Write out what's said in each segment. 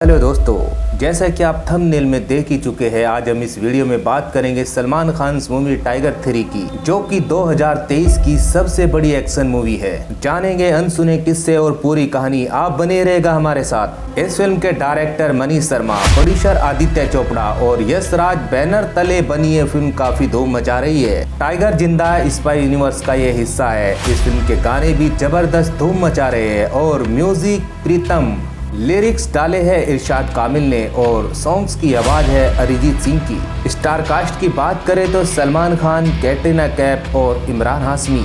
Hello दोस्तों, जैसा कि आप थंबनेल में देख ही चुके हैं, आज हम इस वीडियो में बात करेंगे सलमान खान मूवी टाइगर 3 की, जो कि 2023 की सबसे बड़ी एक्शन मूवी है। जानेंगे अनसुने किस्से और पूरी कहानी। आप बने रहेगा हमारे साथ। इस फिल्म के डायरेक्टर मनीष शर्मा, प्रोड्यूसर आदित्य चोपड़ा और यश राज बैनर तले बनी ये फिल्म काफी धूम मचा रही है। टाइगर जिंदा स्पाई यूनिवर्स का ये हिस्सा है। इस फिल्म के गाने भी जबरदस्त धूम मचा रहे हैं और म्यूजिक प्रीतम, लिरिक्स डाले हैं इरशाद कामिल ने और सॉन्ग्स की आवाज है अरिजीत सिंह की। स्टार कास्ट की बात करें तो सलमान खान, कैटरीना कैफ और इमरान हाशमी।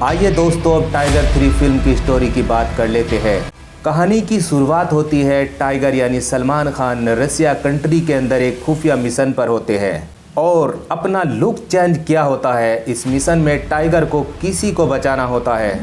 आइए दोस्तों, अब टाइगर 3 फिल्म की स्टोरी की बात कर लेते हैं। कहानी की शुरुआत होती है, टाइगर यानी सलमान खान रसिया कंट्री के अंदर एक खुफिया मिशन पर होते हैं और अपना लुक चेंज किया होता है। इस मिशन में टाइगर को किसी को बचाना होता है,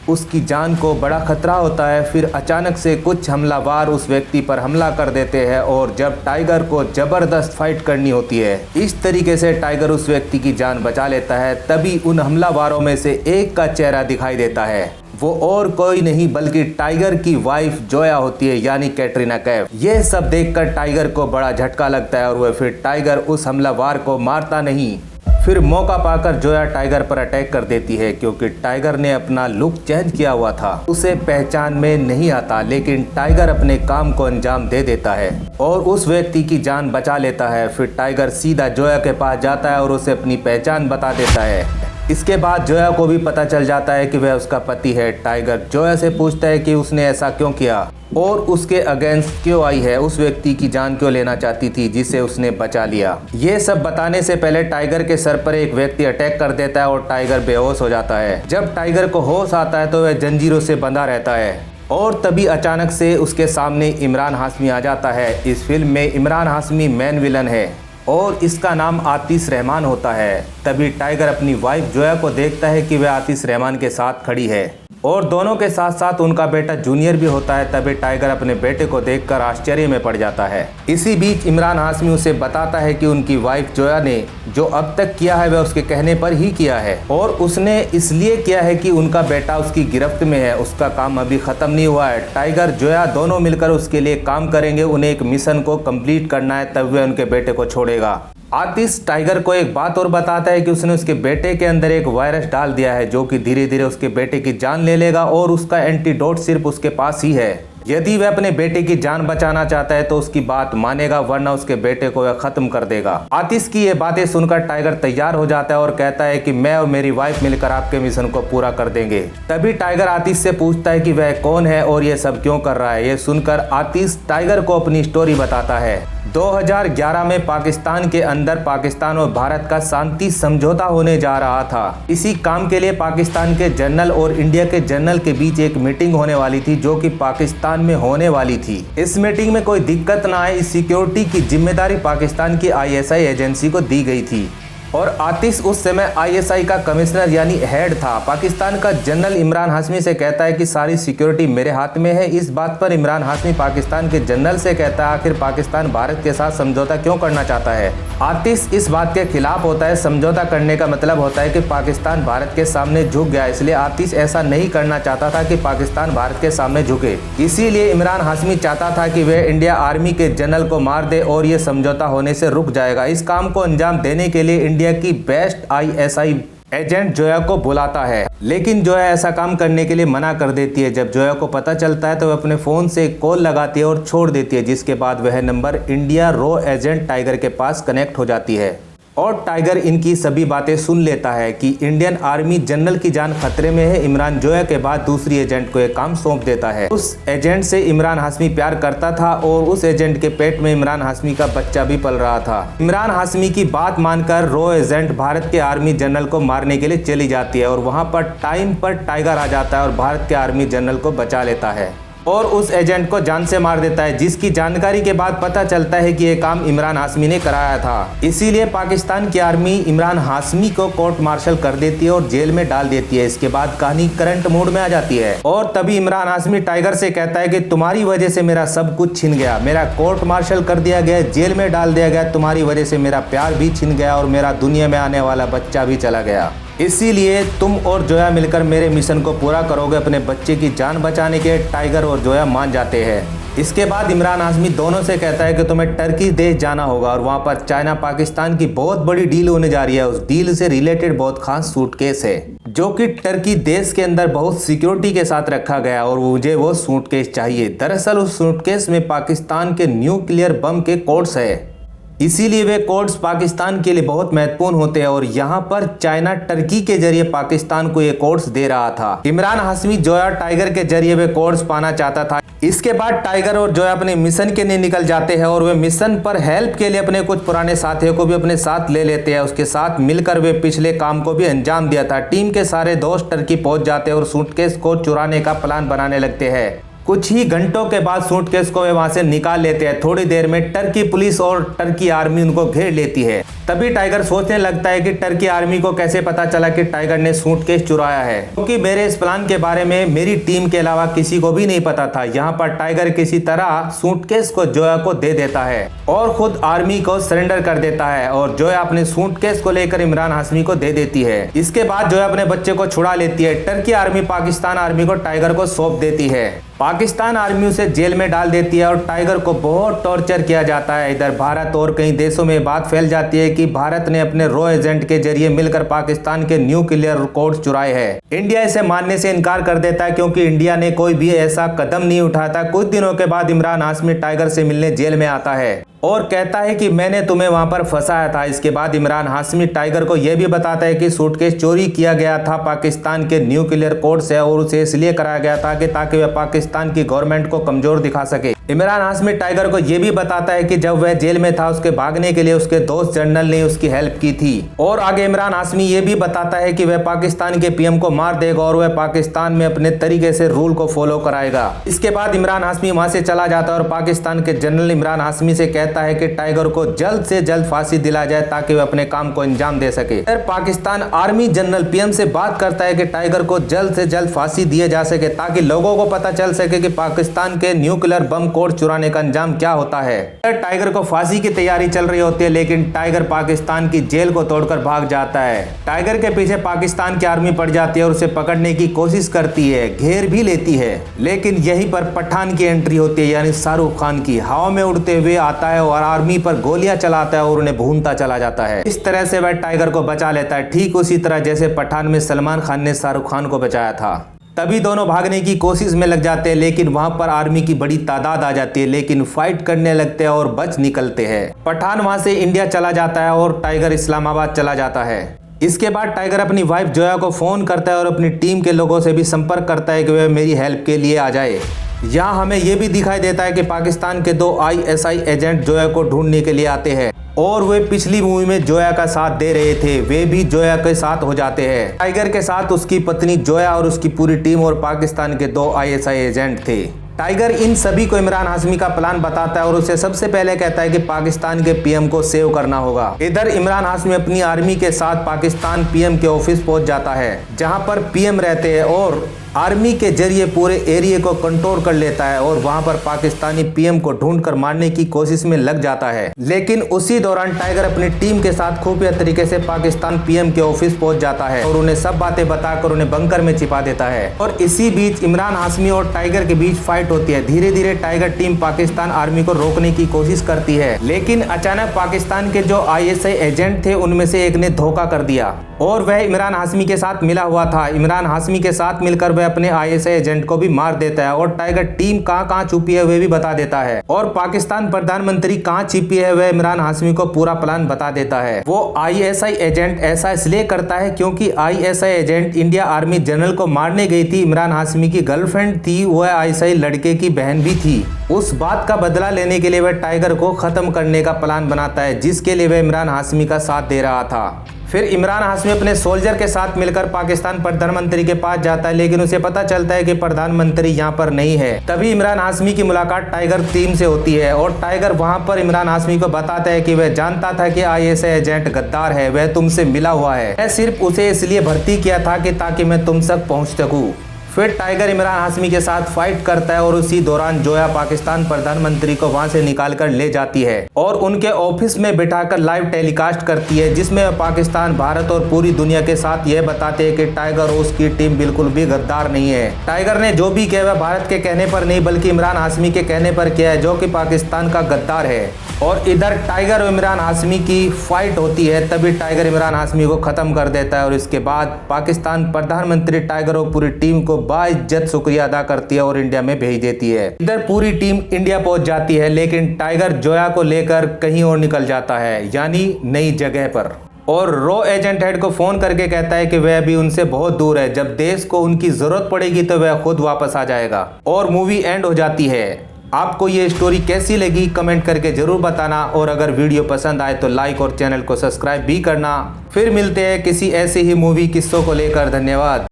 उसकी जान को बड़ा खतरा होता है। फिर अचानक से कुछ हमलावर उस व्यक्ति पर हमला कर देते हैं और जब टाइगर को जबरदस्त फाइट करनी होती है, इस तरीके से टाइगर उस व्यक्ति की जान बचा लेता है। तभी उन हमलावरों में से एक का चेहरा दिखाई देता है। वो और कोई नहीं बल्कि टाइगर की वाइफ जोया होती है, यानी कैटरीना कैफ। यह सब देखकर टाइगर को बड़ा झटका लगता है और वह फिर टाइगर उस हमलावर को मारता नहीं। फिर मौका पाकर जोया टाइगर पर अटैक कर देती है, क्योंकि टाइगर ने अपना लुक चेंज किया हुआ था। उसे पहचान में नहीं आता, लेकिन टाइगर अपने काम को अंजाम दे देता है और उस व्यक्ति की जान बचा लेता है। फिर टाइगर सीधा जोया के पास जाता है और उसे अपनी पहचान बता देता है। इसके बाद जोया को भी पता चल जाता है कि वह उसका पति है। टाइगर जोया से पूछता है कि उसने ऐसा क्यों किया और उसके अगेंस्ट क्यों आई है, उस व्यक्ति की जान क्यों लेना चाहती थी जिसे उसने बचा लिया। ये सब बताने से पहले टाइगर के सर पर एक व्यक्ति अटैक कर देता है और टाइगर बेहोश हो जाता है। जब टाइगर को होश आता है तो वह जंजीरों से बंधा रहता है और तभी अचानक से उसके सामने इमरान हाशमी आ जाता है। इस फिल्म में इमरान हाशमी मेन विलन है और इसका नाम आतिश रहमान होता है। तभी टाइगर अपनी वाइफ जोया को देखता है कि वह आतिश रहमान के साथ खड़ी है और दोनों के साथ साथ उनका बेटा जूनियर भी होता है। तभी टाइगर अपने बेटे को देखकर आश्चर्य में पड़ जाता है। इसी बीच इमरान हाशमी उसे बताता है कि उनकी वाइफ जोया ने जो अब तक किया है वह उसके कहने पर ही किया है और उसने इसलिए किया है कि उनका बेटा उसकी गिरफ्त में है, उसका काम अभी खत्म नहीं हुआ है। टाइगर जोया दोनों मिलकर उसके लिए काम करेंगे, उन्हें एक मिशन को कंप्लीट करना है, तब वह उनके बेटे को छोड़ेगा। आतिश टाइगर को एक बात और बताता है कि उसने उसके बेटे के अंदर एक वायरस डाल दिया है, जो कि धीरे धीरे उसके बेटे की जान ले लेगा और उसका एंटीडोट सिर्फ उसके पास ही है। यदि वह अपने बेटे की जान बचाना चाहता है तो उसकी बात मानेगा, वरना उसके बेटे को वह खत्म कर देगा। आतिश की ये बातें सुनकर टाइगर तैयार हो जाता है और कहता है कि मैं और मेरी वाइफ मिलकर आपके मिशन को पूरा कर देंगे। तभी टाइगर आतिश से पूछता है कि वह कौन है और ये सब क्यों कर रहा है। ये सुनकर आतिश टाइगर को अपनी स्टोरी बताता है। 2011 में पाकिस्तान के अंदर पाकिस्तान और भारत का शांति समझौता होने जा रहा था। इसी काम के लिए पाकिस्तान के जनरल और इंडिया के जनरल के बीच एक मीटिंग होने वाली थी, जो कि पाकिस्तान में होने वाली थी। इस मीटिंग में कोई दिक्कत ना आए, इस सिक्योरिटी की जिम्मेदारी पाकिस्तान की ISI एजेंसी को दी गई थी और आतिश उस समय ISI का कमिश्नर यानी हेड था। पाकिस्तान का जनरल इमरान हाशमी से कहता है कि सारी सिक्योरिटी मेरे हाथ में है। इस बात पर इमरान हाशमी पाकिस्तान के जनरल से कहता है आखिर पाकिस्तान भारत के साथ समझौता क्यों करना चाहता है। आतिश इस बात के खिलाफ होता है। समझौता करने का मतलब होता है कि पाकिस्तान भारत के सामने झुक गया, इसलिए आतिश ऐसा नहीं करना चाहता था कि पाकिस्तान भारत के सामने झुके। इसीलिए इमरान हाशमी चाहता था कि वह इंडिया आर्मी के जनरल को मार दे और ये समझौता होने से रुक जाएगा। इस काम को अंजाम देने के लिए इंडिया की बेस्ट ISI एजेंट जोया को बुलाता है, लेकिन जोया ऐसा काम करने के लिए मना कर देती है। जब जोया को पता चलता है तो वह अपने फोन से एक कॉल लगाती है और छोड़ देती है, जिसके बाद वह number India raw agent tiger के पास कनेक्ट हो जाती है और टाइगर इनकी सभी बातें सुन लेता है कि इंडियन आर्मी जनरल की जान खतरे में है। इमरान जोया के बाद दूसरी एजेंट को एक काम सौंप देता है। उस एजेंट से इमरान हाशमी प्यार करता था और उस एजेंट के पेट में इमरान हाशमी का बच्चा भी पल रहा था। इमरान हाशमी की बात मानकर रॉ एजेंट भारत के आर्मी जनरल को मारने के लिए चली जाती है और वहां पर टाइम पर टाइगर आ जाता है और भारत के आर्मी जनरल को बचा लेता है और उस एजेंट को जान से मार देता है, जिसकी जानकारी के बाद पता चलता है कि यह काम इमरान हाशमी ने कराया था। इसीलिए पाकिस्तान की आर्मी इमरान हाशमी को कोर्ट मार्शल कर देती है और जेल में डाल देती है। इसके बाद कहानी करंट मोड में आ जाती है और तभी इमरान हाशमी टाइगर से कहता है कि तुम्हारी वजह से मेरा सब कुछ छिन गया, मेरा कोर्ट मार्शल कर दिया गया, जेल में डाल दिया गया, तुम्हारी वजह से मेरा प्यार भी छिन गया और मेरा दुनिया में आने वाला बच्चा भी चला गया। इसीलिए तुम और जोया मिलकर मेरे मिशन को पूरा करोगे। अपने बच्चे की जान बचाने के टाइगर और जोया मान जाते हैं। इसके बाद इमरान हाशमी दोनों से कहता है कि तुम्हें टर्की देश जाना होगा और वहां पर चाइना पाकिस्तान की बहुत बड़ी डील होने जा रही है। उस डील से रिलेटेड बहुत खास सूटकेस है जो कि टर्की देश के अंदर बहुत सिक्योरिटी के साथ रखा गया और मुझे वो सूटकेस चाहिए। दरअसल उस सूटकेस में पाकिस्तान के न्यूक्लियर बम के कोड्स है, इसीलिए वे कोड्स पाकिस्तान के लिए बहुत महत्वपूर्ण होते हैं और यहाँ पर चाइना टर्की के जरिए पाकिस्तान को ये कोड्स दे रहा था। इमरान हाशमी जोया टाइगर के जरिए वे कोड्स पाना चाहता था। इसके बाद टाइगर और जोया अपने मिशन के लिए निकल जाते हैं और वे मिशन पर हेल्प के लिए अपने कुछ पुराने साथियों को भी अपने साथ ले लेते हैं। उसके साथ मिलकर वे पिछले काम को भी अंजाम दिया था। टीम के सारे दोस्त टर्की पहुंच जाते हैं और सूटकेस को चुराने का प्लान बनाने लगते हैं। कुछ ही घंटों के बाद सूटकेस को वे वहां से निकाल लेते हैं। थोड़ी देर में टर्की पुलिस और टर्की आर्मी उनको घेर लेती है। तभी टाइगर सोचने लगता है कि टर्की आर्मी को कैसे पता चला कि टाइगर ने सूटकेस चुराया है, क्योंकि मेरे इस प्लान के बारे में मेरी टीम के अलावा किसी को भी नहीं पता था। यहाँ पर टाइगर किसी तरह सूटकेस को जोया को दे देता है और खुद आर्मी को सरेंडर कर देता है और जोया अपने सूटकेस को लेकर इमरान हाशमी को दे देती है। इसके बाद जोया अपने बच्चे को छुड़ा लेती है। टर्की आर्मी पाकिस्तान आर्मी को टाइगर को सौंप देती है। पाकिस्तान आर्मी उसे जेल में डाल देती है और टाइगर को बहुत टॉर्चर किया जाता है। इधर भारत और कई देशों में बात फैल जाती है कि भारत ने अपने रॉ एजेंट के जरिए मिलकर पाकिस्तान के न्यूक्लियर कोड्स चुराए हैं। इंडिया इसे मानने से इनकार कर देता है क्योंकि इंडिया ने कोई भी ऐसा कदम नहीं उठाता। कुछ दिनों के बाद इमरान हाशमी टाइगर से मिलने जेल में आता है और कहता है कि मैंने तुम्हें वहां पर फंसाया था। इसके बाद इमरान हाशमी टाइगर को यह भी बताता है कि सूटकेस चोरी किया गया था पाकिस्तान के न्यूक्लियर कोड से और उसे इसलिए कराया गया था कि ताकि वह पाकिस्तान की गवर्नमेंट को कमजोर दिखा सके। इमरान हाशमी टाइगर को यह भी बताता है कि जब वह जेल में था उसके भागने के लिए उसके दोस्त जनरल ने उसकी हेल्प की थी। और आगे इमरान हाशमी ये भी बताता है कि वह पाकिस्तान के पीएम को मार देगा और वह पाकिस्तान में अपने तरीके से रूल को फॉलो कराएगा। इसके बाद इमरान हाशमी वहां से चला जाता है और पाकिस्तान के जनरल इमरान हाशमी से कहता है कि टाइगर को जल्द से जल्द फांसी दिला जाए ताकि वह अपने काम को अंजाम दे सके। फिर पाकिस्तान आर्मी जनरल पीएम से बात करता है कि टाइगर को जल्द से जल्द फांसी दिए जा सके ताकि लोगों को पता चल सके कि पाकिस्तान के न्यूक्लियर बम कोड चुराने का अंजाम क्या होता है। टाइगर को फांसी की तैयारी चल रही होती है लेकिन टाइगर पाकिस्तान की जेल को तोड़कर भाग जाता है। टाइगर के पीछे पाकिस्तान की आर्मी पड़ जाती है और उसे पकड़ने की कोशिश करती है, घेर भी लेती है। लेकिन यहीं पर पठान की एंट्री होती है, यानी शाहरुख खान की। हवा में उड़ते हुए आता है और आर्मी पर गोलियां चलाता है और उन्हें भूनता चला जाता है। इस तरह से वह टाइगर को बचा लेता है, ठीक उसी तरह जैसे पठान में सलमान खान ने शाहरुख खान को बचाया था। तभी दोनों भागने की कोशिश में लग जाते हैं लेकिन वहां पर आर्मी की बड़ी तादाद आ जाती है, लेकिन फाइट करने लगते हैं और बच निकलते हैं। पठान वहां से इंडिया चला जाता है और टाइगर इस्लामाबाद चला जाता है। इसके बाद टाइगर अपनी वाइफ जोया को फोन करता है और अपनी टीम के लोगों से भी संपर्क करता है कि वह मेरी हेल्प के लिए आ जाए। यहाँ हमें यह भी दिखाई देता है कि पाकिस्तान के 2 ISI एजेंट जोया को ढूंढने के लिए आते हैं और वे पिछली मूवी में जोया का साथ दे रहे थे, वे भी जोया के साथ हो जाते हैं। टाइगर के साथ उसकी पत्नी जोया और उसकी पूरी टीम और पाकिस्तान के 2 ISI एजेंट थे। टाइगर इन सभी को इमरान हाशमी का प्लान बताता है और उसे सबसे पहले कहता है कि पाकिस्तान के पीएम को सेव करना होगा। इधर इमरान हाशमी अपनी आर्मी के साथ पाकिस्तान पीएम के ऑफिस पहुंच जाता है जहां पर पीएम रहते हैं और आर्मी के जरिए पूरे एरिया को कंट्रोल कर लेता है और वहां पर पाकिस्तानी पीएम को ढूंढकर मारने की कोशिश में लग जाता है। लेकिन उसी दौरान टाइगर अपनी टीम के साथ खुफिया तरीके से पाकिस्तान पीएम के ऑफिस पहुंच जाता है और उन्हें सब बातें बताकर उन्हें बंकर में छिपा देता है। और इसी बीच इमरान हाशमी और टाइगर के बीच फाइट होती है। धीरे धीरे टाइगर टीम पाकिस्तान आर्मी को रोकने की कोशिश करती है लेकिन अचानक पाकिस्तान के जो ISI एजेंट थे उनमें से एक ने धोखा कर दिया और वह इमरान हाशमी के साथ मिला हुआ था। इमरान हाशमी के साथ मिलकर वह अपने ISI एजेंट को भी मार देता है और टाइगर टीम कहां छुपी है वह भी बता देता है और पाकिस्तान प्रधानमंत्री कहां छिपी है वह इमरान हाशमी को पूरा प्लान बता देता है। वो ISI एजेंट ऐसा इसलिए करता है क्योंकि ISI agent India army general को मारने गई थी। इमरान हाशमी की गर्लफ्रेंड थी, वह ISI लड़के की बहन भी थी। उस बात का बदला लेने के लिए वह टाइगर को खत्म करने का प्लान बनाता है जिसके लिए वह इमरान हाशमी का साथ दे रहा था। फिर इमरान हाशमी अपने सोल्जर के साथ मिलकर पाकिस्तान प्रधानमंत्री के पास जाता है लेकिन उसे पता चलता है कि प्रधानमंत्री यहाँ पर नहीं है। तभी इमरान हाशमी की मुलाकात टाइगर टीम से होती है और टाइगर वहां पर इमरान हाशमी को बताता है कि वह जानता था कि ISI एजेंट गद्दार है, वह तुमसे मिला हुआ है। मैं सिर्फ उसे इसलिए भर्ती किया था कि ताकि मैं तुम तक पहुंच सकूं। फिर टाइगर इमरान हाशमी के साथ फाइट करता है और उसी दौरान जोया पाकिस्तान प्रधानमंत्री को वहां से निकाल कर ले जाती है और उनके ऑफिस में बिठाकर लाइव टेलीकास्ट करती है, जिसमें पाकिस्तान, भारत और पूरी दुनिया के साथ यह बताते हैं कि टाइगर और उसकी टीम बिल्कुल भी गद्दार नहीं है। टाइगर ने जो भी किया वह भारत के कहने पर नहीं बल्कि इमरान हाशमी के कहने पर किया है, जो कि पाकिस्तान का गद्दार है। और इधर टाइगर और इमरान हाशमी की फाइट होती है, तभी टाइगर इमरान हाशमी को खत्म कर देता है और इसके बाद पाकिस्तान प्रधानमंत्री टाइगर और पूरी टीम को बाइज्जत शुक्रिया अदा करती है और इंडिया में भेज देती है। इधर पूरी टीम इंडिया पहुंच जाती है, लेकिन टाइगर जोया को लेकर कहीं और निकल जाता है, यानी नई जगह पर। और रॉ एजेंट हेड को फोन करके कहता है कि वह अभी उनसे बहुत दूर है, जब देश को उनकी जरूरत पड़ेगी तो वह खुद वापस आ जाएगा। और मूवी एंड हो जाती है। आपको ये स्टोरी कैसी लगी कमेंट करके जरूर बताना, और अगर वीडियो पसंद आए तो लाइक और चैनल को सब्सक्राइब भी करना। फिर मिलते हैं किसी ऐसे ही मूवी किस्सों को लेकर। धन्यवाद।